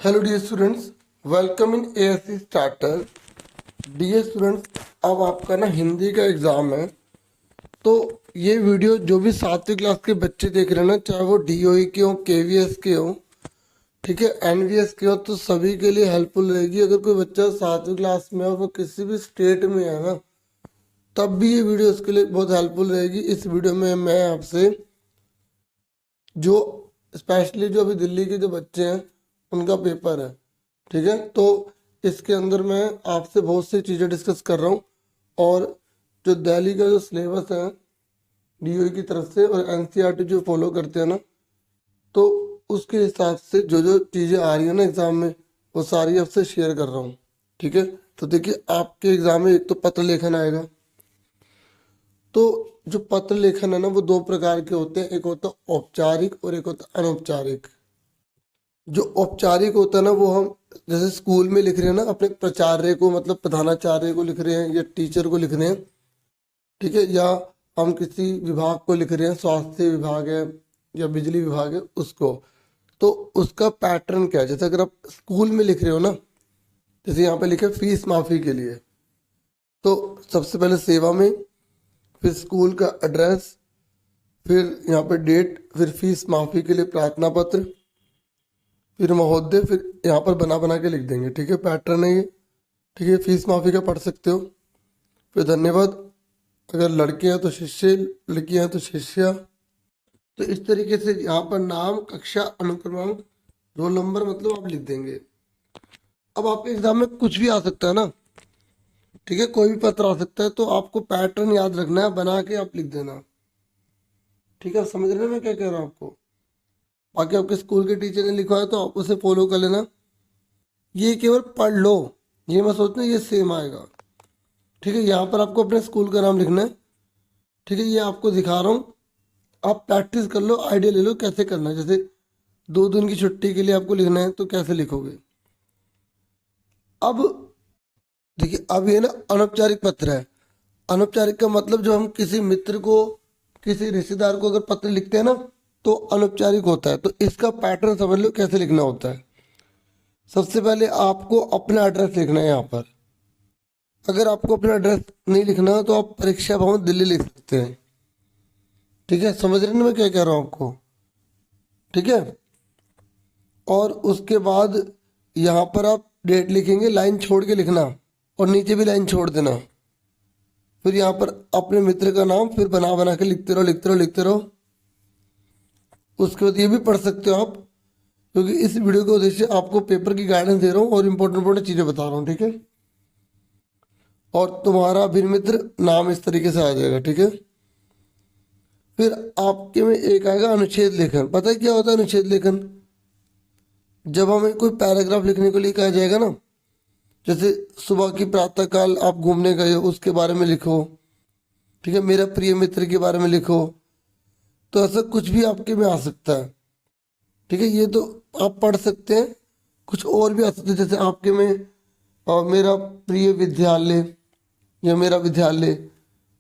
Hello dear students, welcome in ASC starter. Dear students, अब आपका ना हिंदी का एग्ज़ाम है। तो ये वीडियो जो भी 7वीं क्लास के बच्चे देख रहे हैं ना, चाहे वो डीओई के हो, केवीएस के हो, ठीक है, एनवीएस के हो, तो सभी के लिए हेल्पफुल रहेगी। अगर कोई बच्चा 7वीं क्लास में और वो किसी भी स्टेट में है ना, तब भी ये वीडियो उसके लिए बहुत हेल्पफुल रहेगी। इस वीडियो में मैं आपसे जो स्पेशली जो अभी दिल्ली के जो बच्चे हैं उनका पेपर है, ठीक है, तो इसके अंदर मैं आपसे बहुत सी चीज़ें डिस्कस कर रहा हूँ। और जो दिल्ली का जो सिलेबस है डीओई की तरफ से और एनसीईआरटी जो फॉलो करते हैं ना, तो उसके हिसाब से जो जो चीज़ें आ रही है ना एग्ज़ाम में, वो सारी आपसे शेयर कर रहा हूँ, ठीक है। तो देखिए, आपके एग्ज़ाम में एक तो पत्र लेखन आएगा। तो जो पत्र लेखन है ना, वो दो प्रकार के होते हैं, एक होता है औपचारिक और एक होता है अनौपचारिक। जो औपचारिक होता है ना, वो हम जैसे स्कूल में लिख रहे हैं ना, अपने प्राचार्य को, मतलब प्रधानाचार्य को लिख रहे हैं या टीचर को लिख रहे हैं, ठीक है, या हम किसी विभाग को लिख रहे हैं, स्वास्थ्य विभाग है या बिजली विभाग है उसको। तो उसका पैटर्न क्या है? जैसे अगर आप स्कूल में लिख रहे हो ना, जैसे यहाँ पे लिखे फीस माफी के लिए, तो सबसे पहले सेवा में, फिर स्कूल का एड्रेस, फिर यहाँ पे डेट, फिर फीस माफी के लिए प्रार्थना पत्र, फिर महोदय, फिर यहाँ पर बना बना के लिख देंगे, ठीक है, पैटर्न है ये, ठीक है। फीस माफी का पढ़ सकते हो। फिर धन्यवाद, अगर लड़के हैं तो शिष्य, लड़कियां हैं तो शिष्या। तो इस तरीके से यहाँ पर नाम, कक्षा, अनुक्रमांक, रोल नंबर मतलब आप लिख देंगे। अब आपके एग्जाम में कुछ भी आ सकता है ना, ठीक है, कोई भी पत्र आ सकता है, तो आपको पैटर्न याद रखना है, बना के आप लिख देना, ठीक है। समझ रहे हैं मैं क्या कह रहा हूँ आपको? बाकी आपके स्कूल के टीचर ने लिखा है तो आप उसे फॉलो कर लेना। ये केवल पढ़ लो, ये मत सोचना ये सेम आएगा, ठीक है। यहाँ पर आपको अपने स्कूल का नाम लिखना है, ठीक है, ये आपको दिखा रहा हूँ, आप प्रैक्टिस कर लो, आइडिया ले लो कैसे करना है। जैसे 2 दिन की छुट्टी के लिए आपको लिखना है तो कैसे लिखोगे। अब देखिए, अब ये ना अनौपचारिक पत्र है। अनौपचारिक का मतलब जो हम किसी मित्र को, किसी रिश्तेदार को अगर पत्र लिखते हैं ना, तो अनौपचारिक होता है। तो इसका पैटर्न समझ लो कैसे लिखना होता है। सबसे पहले आपको अपना एड्रेस लिखना है यहाँ पर। अगर आपको अपना एड्रेस नहीं लिखना तो आप परीक्षा भवन दिल्ली लिख सकते हैं, ठीक है। समझ रहे हैं ना मैं क्या कह रहा हूँ आपको? ठीक है। और उसके बाद यहाँ पर आप डेट लिखेंगे, लाइन छोड़ के लिखना, और नीचे भी लाइन छोड़ देना। फिर यहाँ पर अपने मित्र का नाम, फिर बना बना के लिखते रहो, लिखते रहो, लिखते रहो। उसके बाद ये भी पढ़ सकते हो आप, क्योंकि इस वीडियो के उद्देश्य आपको पेपर की गाइडेंस दे रहा हूँ और इम्पोर्टेंट इंपॉर्टेंट चीज़ें बता रहा हूँ, ठीक है। और तुम्हारा अभिन्न मित्र नाम इस तरीके से आ जाएगा, ठीक है। फिर आपके में एक आएगा अनुच्छेद लेखन। पता है क्या होता है अनुच्छेद लेखन? जब हमें कोई पैराग्राफ लिखने को लिए कहा जाएगा ना, जैसे सुबह की प्रातः काल आप घूमने गए हो उसके बारे में लिखो, ठीक है, मेरा प्रिय मित्र के बारे में लिखो, तो ऐसा कुछ भी आपके में आ सकता है, ठीक है। ये तो आप पढ़ सकते हैं। कुछ और भी आ सकते हैं, जैसे आपके में मेरा प्रिय विद्यालय, या मेरा विद्यालय,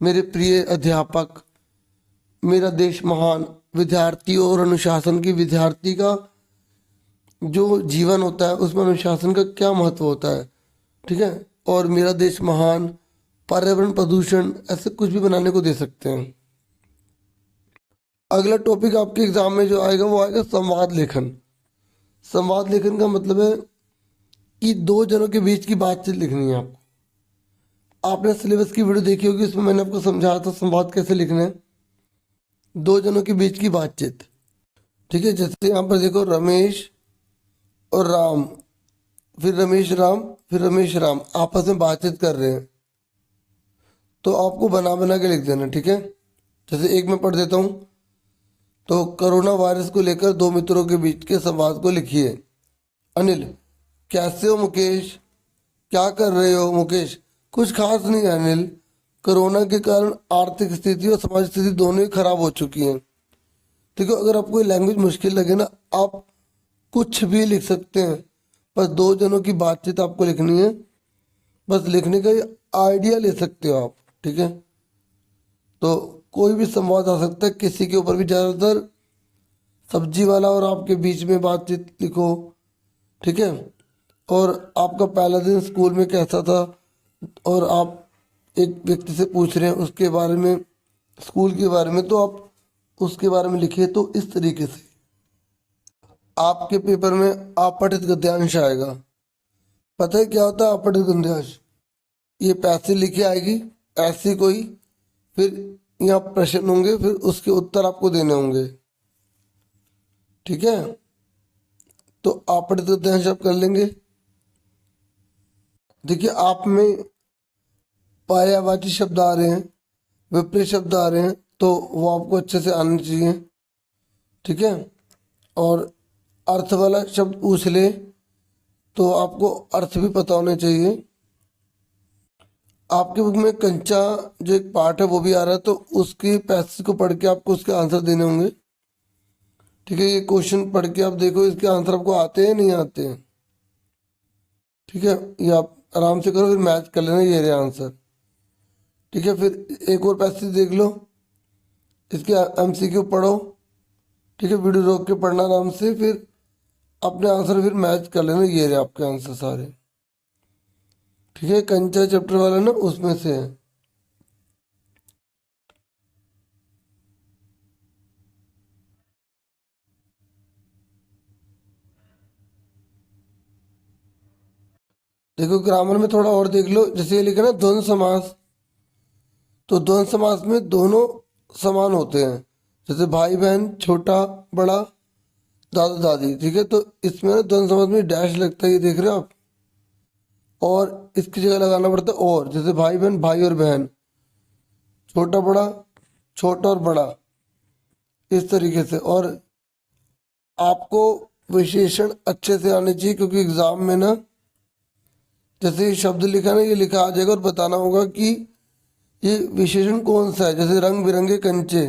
मेरे प्रिय अध्यापक, मेरा देश महान, विद्यार्थी और अनुशासन की, विद्यार्थी का जो जीवन होता है उसमें अनुशासन का क्या महत्व होता है, ठीक है, और मेरा देश महान, पर्यावरण प्रदूषण, ऐसे कुछ भी बनाने को दे सकते हैं। अगला टॉपिक आपके एग्जाम में जो आएगा वो आएगा संवाद लेखन। संवाद लेखन का मतलब है कि दो जनों के बीच की बातचीत लिखनी है आपको। आपने सिलेबस की वीडियो देखी होगी, उसमें मैंने आपको समझाया था संवाद कैसे लिखना है। दो जनों के बीच की बातचीत, ठीक है। जैसे यहाँ पर देखो, रमेश और राम, फिर रमेश राम, फिर रमेश राम आपस में बातचीत कर रहे हैं, तो आपको बना बना के लिख देना, ठीक है। जैसे एक मैं पढ़ देता हूँ। तो कोरोना वायरस को लेकर दो मित्रों के बीच के संवाद को लिखिए। अनिल, कैसे हो मुकेश? क्या कर रहे हो मुकेश? कुछ खास नहीं है अनिल, कोरोना के कारण आर्थिक स्थिति और समाज स्थिति दोनों ही खराब हो चुकी हैं। ठीक है, अगर आपको लैंग्वेज मुश्किल लगे ना, आप कुछ भी लिख सकते हैं, बस दो जनों की बातचीत आपको लिखनी है, बस लिखने का आइडिया ले सकते हो आप, ठीक है। तो कोई भी संवाद आ सकता है किसी के ऊपर भी। ज़्यादातर सब्जी वाला और आपके बीच में बातचीत लिखो, ठीक है। और आपका पहला दिन स्कूल में कैसा था, और आप एक व्यक्ति से पूछ रहे हैं उसके बारे में, स्कूल के बारे में, तो आप उसके बारे में लिखिए। तो इस तरीके से आपके पेपर में अपठित गद्यांश आएगा। पता है क्या होता है अपठित गद्यांश? ये पैसे लिखे आएगी ऐसी कोई, फिर यहाँ प्रश्न होंगे, फिर उसके उत्तर आपको देने होंगे। ठीक है, तो अपठित गद्यांश आप कर लेंगे। देखिए आप में पर्यायवाची शब्द आ रहे हैं, विपरीत शब्द आ रहे हैं, तो वो आपको अच्छे से आने चाहिए। ठीक है, और अर्थ वाला शब्द पूछ ले तो आपको अर्थ भी पता होने चाहिए। आपके बुक में कंचा जो एक पार्ट है वो भी आ रहा है, तो उसकी पैसेज को पढ़ के आपको उसके आंसर देने होंगे। ठीक है, ये क्वेश्चन पढ़ के आप देखो इसके आंसर आपको आते हैं नहीं आते हैं। ठीक है, ये आप आराम से करो, फिर मैच कर लेना, ये रहे आंसर। ठीक है, फिर एक और पैसेज देख लो, इसके एमसीक्यू पढ़ो। ठीक है, वीडियो रोक के पढ़ना आराम से, फिर अपने आंसर फिर मैच कर लेना, ये रहे आपके आंसर सारे। ठीक है, कंचा चैप्टर वाला ना उसमें से है। देखो ग्रामर में थोड़ा और देख लो, जैसे ये लिखा ना द्वंद्व समास, तो द्वंद्व समास में दोनों समान होते हैं, जैसे भाई बहन, छोटा बड़ा, दादा दादी। ठीक है, तो इसमें ना द्वंद्व समास में डैश लगता है, ये देख रहे हो आप, और इसकी जगह लगाना पड़ता है और, जैसे भाई बहन, भाई और बहन, छोटा बड़ा, छोटा और बड़ा, इस तरीके से। और आपको विशेषण अच्छे से आने चाहिए, क्योंकि एग्जाम में ना जैसे ये शब्द लिखा ना, ये लिखा आ जाएगा और बताना होगा कि ये विशेषण कौन सा है। जैसे रंग बिरंगे कंचे,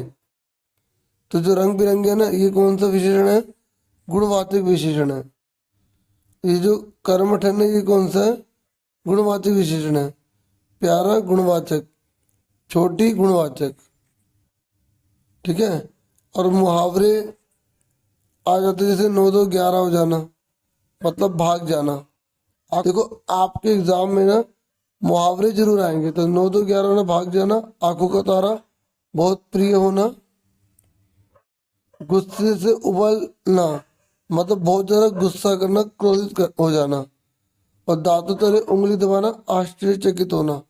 तो जो रंग बिरंगे है ना, ये कौन सा विशेषण है? गुणवाचक विशेषण है। ये जो कर्मठ है ना, ये कौन सा है? गुणवाचक विशेषण है। प्यारा गुणवाचक, छोटी गुणवाचक। ठीक है, और मुहावरे आ जाते, जैसे 9 2 11 हो जाना, मतलब भाग जाना। आप देखो आपके एग्जाम में ना मुहावरे जरूर आएंगे, तो 9 2 11 होना, भाग जाना, आंखों का तारा, बहुत प्रिय होना, गुस्से से उबलना, मतलब बहुत ज्यादा गुस्सा करना, हो जाना, और दांतों तले उंगली दबाना, आश्चर्यचकित होना।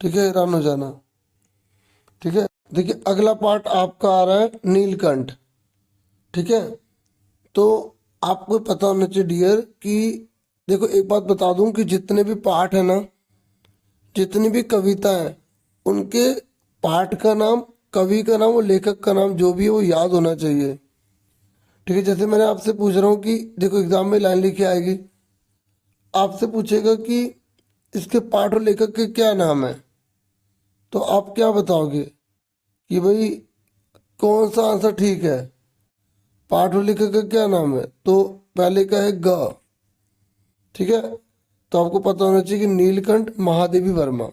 ठीक है, हैरान हो जाना। ठीक है, देखिए अगला पार्ट आपका आ रहा है नीलकंठ। ठीक है, तो आपको पता होना चाहिए डियर कि देखो एक बात बता दूं कि जितने भी पाठ है ना, जितनी भी कविता है, उनके पाठ का नाम, कवि का नाम और लेखक का नाम जो भी है वो याद होना चाहिए। ठीक है, जैसे मैंने आपसे पूछ रहा हूँ कि देखो एग्जाम में लाइन लिखी आएगी, आपसे पूछेगा कि इसके पाठ और लेखक के क्या नाम है, तो आप क्या बताओगे कि भाई कौन सा आंसर ठीक है? पाठ और लेखक का क्या नाम है? तो पहले का है ग। ठीक है, तो आपको पता होना चाहिए कि नीलकंठ महादेवी वर्मा।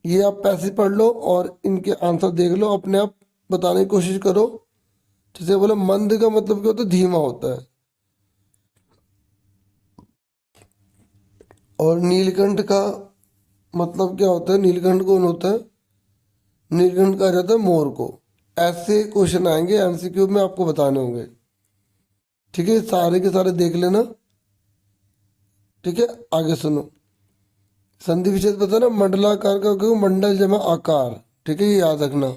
ये आप पैसे पढ़ लो और इनके आंसर देख लो, अपने आप बताने की कोशिश करो। जैसे बोले मंद का मतलब क्या होता है? धीमा होता है। और नीलकंठ का मतलब क्या होता है? नीलकंठ कौन होता है? नीलकंठ कहा जाता है मोर को। ऐसे क्वेश्चन आएंगे एमसीक्यू में, आपको बताने होंगे। ठीक है, सारे के सारे देख लेना। ठीक है, आगे सुनो। संधि विच्छेद पता है ना, मंडलाकार का क्यों? मंडल जमा आकार। ठीक है, ये याद रखना।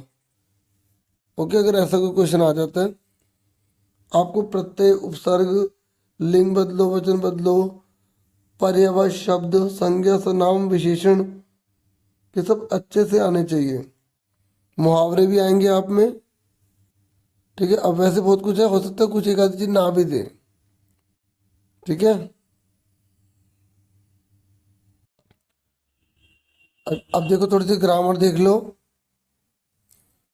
ओके, अगर ऐसा कोई क्वेश्चन आ जाता है, आपको प्रत्यय, उपसर्ग, लिंग बदलो, वचन बदलो, पर्यायवाची शब्द, संज्ञा, सर्वनाम, विशेषण, ये सब अच्छे से आने चाहिए। मुहावरे भी आएंगे आप में। ठीक है, अब वैसे बहुत कुछ है, हो सकता है कुछ एक आधी चीज ना भी दे। ठीक है, अब देखो थोड़ी सी ग्रामर देख लो।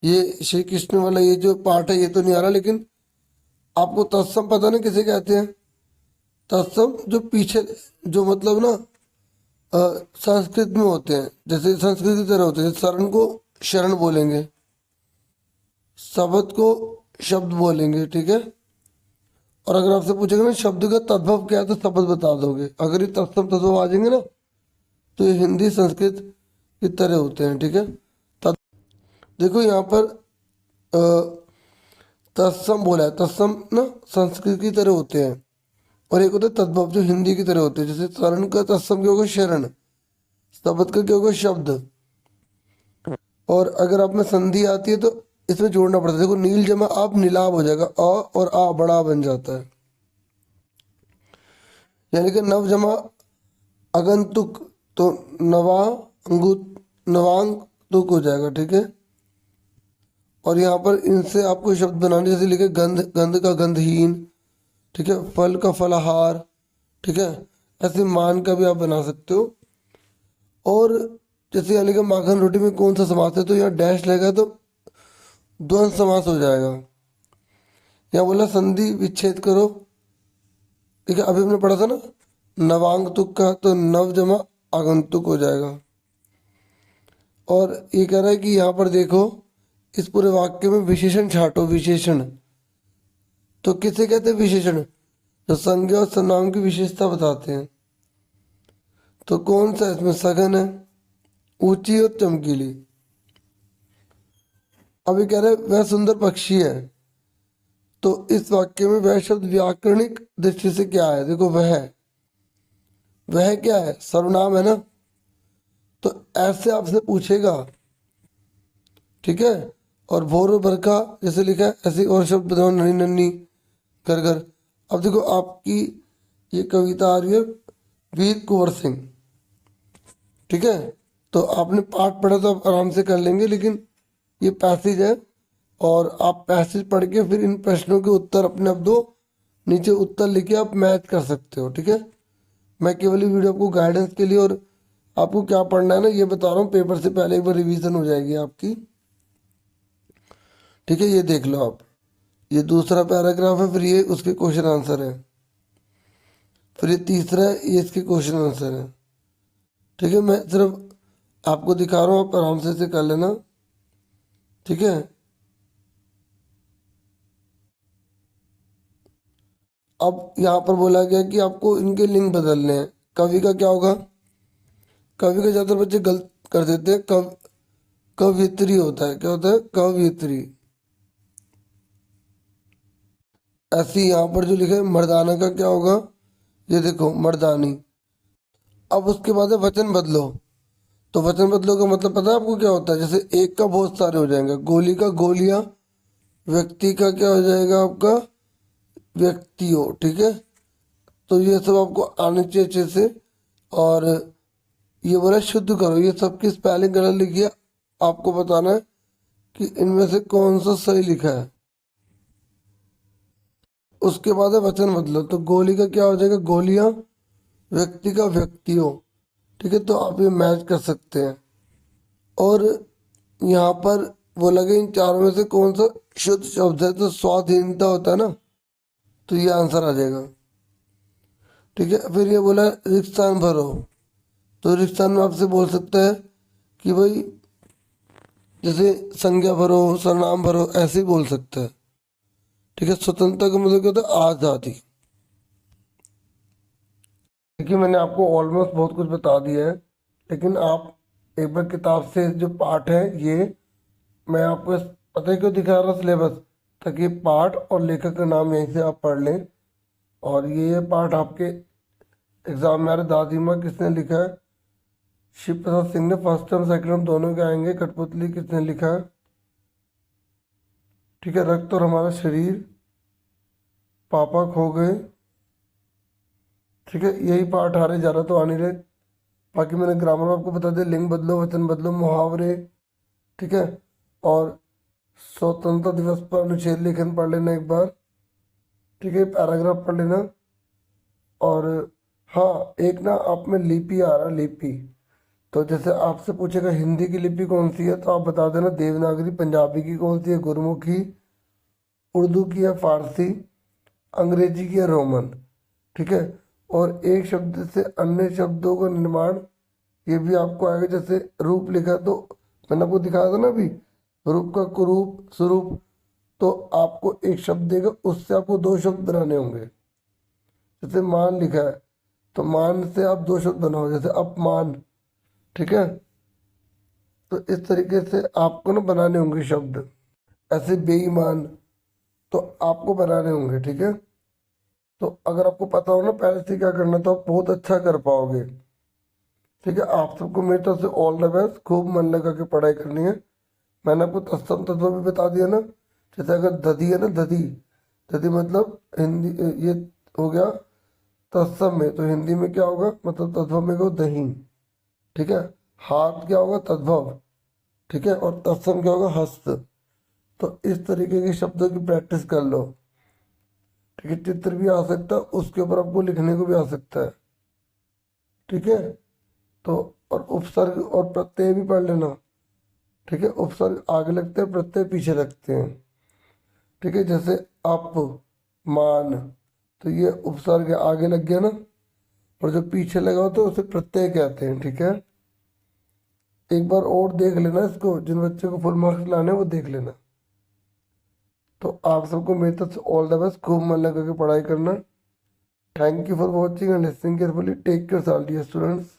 ये श्री कृष्ण वाला ये जो पार्ट है ये तो नहीं आ रहा, लेकिन आपको तत्सम पता नहीं किसे कहते हैं? तत्सम जो पीछे, जो मतलब ना संस्कृत में होते हैं, जैसे संस्कृत की तरह होते हैं। शरण को शरण बोलेंगे, शब्द को शब्द बोलेंगे। ठीक है, और अगर आपसे पूछेगा ना शब्द का तद्भव क्या है तो शब्द बता दोगे। अगर ये तत्सम तद्भव आ जाएंगे ना तो ये हिंदी संस्कृत की तरह होते हैं, ठीक है। देखो यहाँ पर अ, तत्सम बोला है, तत्सम ना संस्कृत की तरह होते हैं, और एक होता है तद्भव जो हिंदी की तरह होते हैं। जैसे शरण का तत्सम क्या होगा, शरण। शब्द का क्या होगा, शब्द। और अगर आप में संधि आती है तो इसमें जोड़ना पड़ता है। देखो नील जमा आप नीलाभ हो जाएगा, अ और आ बड़ा बन जाता है। यानी कि नव जमा अगंतुक तो नवांगतुक हो जाएगा, ठीक है। और यहाँ पर इनसे आपको शब्द बनाने, जैसे लिखे गंध, गंध का गंधहीन, ठीक है। फल का फलाहार, ठीक है। ऐसे मान का भी आप बना सकते हो। और जैसे यहाँ लिखा माखन रोटी में कौन सा समास है, तो यहाँ डैश लगेगा तो द्वंद समास हो जाएगा। यहाँ बोला संधि विच्छेद करो, ठीक है। अभी हमने पढ़ा था ना नवांगतुक का, तो नव जमा आगंतुक हो जाएगा। और ये कह रहा है कि यहाँ पर देखो इस पूरे वाक्य में विशेषण छाटो। विशेषण तो किसे कहते हैं, विशेषण जो संज्ञा और सर्वनाम की विशेषता बताते हैं। तो कौन सा इसमें, सघन है, ऊंची और चमकीली। अभी कह रहे वह सुंदर पक्षी है, तो इस वाक्य में वह शब्द व्याकरणिक दृष्टि से क्या है, देखो वह क्या है, सर्वनाम है ना। तो ऐसे आपसे पूछेगा, ठीक है। और भोर और बरखा जैसे लिखा है ऐसे और शब्द बताओ, नन्ही नन्ही घर घर। अब देखो आपकी ये कविता आ रही है वीर कुंवर सिंह, ठीक है। तो आपने पाठ पढ़ा तो आप आराम से कर लेंगे, लेकिन ये पैसेज है और आप पैसेज पढ़ के फिर इन प्रश्नों के उत्तर अपने आप दो, नीचे उत्तर लिखे आप मैच कर सकते हो, ठीक है। मैं केवल ये वीडियो आपको गाइडेंस के लिए और आपको क्या पढ़ना है ना ये बता रहा हूँ, पेपर से पहले एक बार रिवीजन हो जाएगी आपकी, ठीक है। ये देख लो आप, ये दूसरा पैराग्राफ है, फिर ये उसके क्वेश्चन आंसर है, फिर ये तीसरा है, ये इसके क्वेश्चन आंसर है, ठीक है। मैं सिर्फ आपको दिखा रहा हूँ, आप आराम से इसे कर लेना, ठीक है। अब यहाँ पर बोला गया कि आपको इनके लिंग बदलने हैं। कवि का क्या होगा, कवि का ज्यादातर बच्चे गलत कर देते हैं, कवियत्री होता है, क्या होता है, कवियत्री। ऐसे ही यहाँ पर जो लिखा है मर्दाना का क्या होगा, ये देखो मर्दानी। अब उसके बाद है वचन बदलो। तो वचन बदलो का मतलब पता है आपको क्या होता है, जैसे एक का बहुत सारे हो जाएंगे, गोली का गोलियां, व्यक्ति का क्या हो जाएगा आपका, व्यक्तियों, ठीक है। तो ये सब आपको आने चाहिए अच्छे से। और ये बोला शुद्ध करो, ये सबकी स्पेलिंग गलत लिखी है, आपको बताना है कि इनमें से कौन सा सही लिखा है। उसके बाद है वचन बदलो। तो गोली का क्या हो जाएगा, गोलियां, व्यक्ति का व्यक्तियों, ठीक है। तो आप ये मैच कर सकते हैं। और यहाँ पर बोला गया इन चारों में से कौन सा शुद्ध शब्द है, तो स्वाधीनता होता है ना, तो ये आंसर आ जाएगा, ठीक है। फिर ये बोला रिक्तान भरो। तो रिक्तान में आपसे बोल सकता है कि भाई जैसे संज्ञा भरो, सर्वनाम भरो, ऐसे ही बोल सकता है, ठीक है। स्वतंत्रता का मतलब क्या होता है, आजादी। देखिए मैंने आपको ऑलमोस्ट बहुत कुछ बता दिया है, लेकिन आप एक बार किताब से जो पाठ है ये मैं आपको पता है क्यों दिखा रहा सिलेबस, ताकि पाठ और लेखक का नाम यहीं से आप पढ़ लें। और ये पाठ आपके एग्जाम में आ रहे, दादी माँ किसने लिखा है, शिव प्रसाद सिंह ने, फर्स्ट टर्म सेकंड टर्म दोनों के आएंगे। कठपुतली किसने लिखा है, ठीक है। रक्त और हमारा शरीर, पापा खो गए, ठीक है। यही पाठ आ रहे, ज़्यादा तो आ नहीं रहे। बाकी मैंने ग्रामर आपको बता दिया, लिंग बदलो, वचन बदलो, मुहावरे, ठीक है। और स्वतंत्रता दिवस पर अनुच्छेद लेखन पढ़ लेना एक बार, ठीक है, पैराग्राफ पढ़ लेना। और हाँ एक ना आप में लिपि आ रहा, लिपि। तो जैसे आपसे पूछेगा हिंदी की लिपि कौन सी है, तो आप बता देना देवनागरी। पंजाबी की कौन सी है, गुरमुखी। उर्दू की है फारसी। अंग्रेजी की है रोमन, ठीक है। और एक शब्द से अन्य शब्दों का निर्माण ये भी आपको आएगा। जैसे रूप लिखा तो मैंने आपको दिखाया था ना अभी, रूप का कुरूप, स्वरूप, तो आपको एक शब्द देगा, उससे आपको दो शब्द बनाने होंगे। जैसे मान लिखा है तो मान से आप दो शब्द बनाओ, जैसे अपमान, ठीक है। तो इस तरीके से आपको ना बनाने होंगे शब्द। ऐसे बेईमान तो आपको बनाने होंगे, ठीक है। तो अगर आपको पता हो ना पहले से क्या करना, तो आप बहुत अच्छा कर पाओगे, ठीक है। आप सबको मेरी तरफ से ऑल द बेस्ट, खूब मन लगा के पढ़ाई करनी है। मैंने आपको तत्सम तत्व भी बता दिया ना। जैसे अगर दधी है ना, दधी, दधी मतलब हिंदी ये हो गया तत्सम में, तो हिंदी में क्या होगा, मतलब तद्भव में को दही, ठीक है। हाथ क्या होगा, तद्भव, ठीक है। और तत्सम क्या होगा, हस्त। तो इस तरीके के शब्दों की प्रैक्टिस कर लो, ठीक है। चित्र भी आ सकता है, उसके ऊपर आपको लिखने को भी आ सकता है, ठीक है। तो और उपसर्ग और प्रत्यय भी पढ़ लेना, ठीक है। उपसर्ग आगे लगते हैं, प्रत्यय पीछे लगते हैं, ठीक है। जैसे अप मान, तो ये उपसर्ग आगे लग गया ना, और जो पीछे लगा हो तो उसे प्रत्यय कहते हैं, ठीक है। एक बार और देख लेना इसको, जिन बच्चों को फुल मार्क्स लाने हैं वो देख लेना। तो आप सबको मेरी तरफ से ऑल द बेस्ट, खूब मन लगा के पढ़ाई करना। Thank you for watching and listening carefully. Take care all dear students.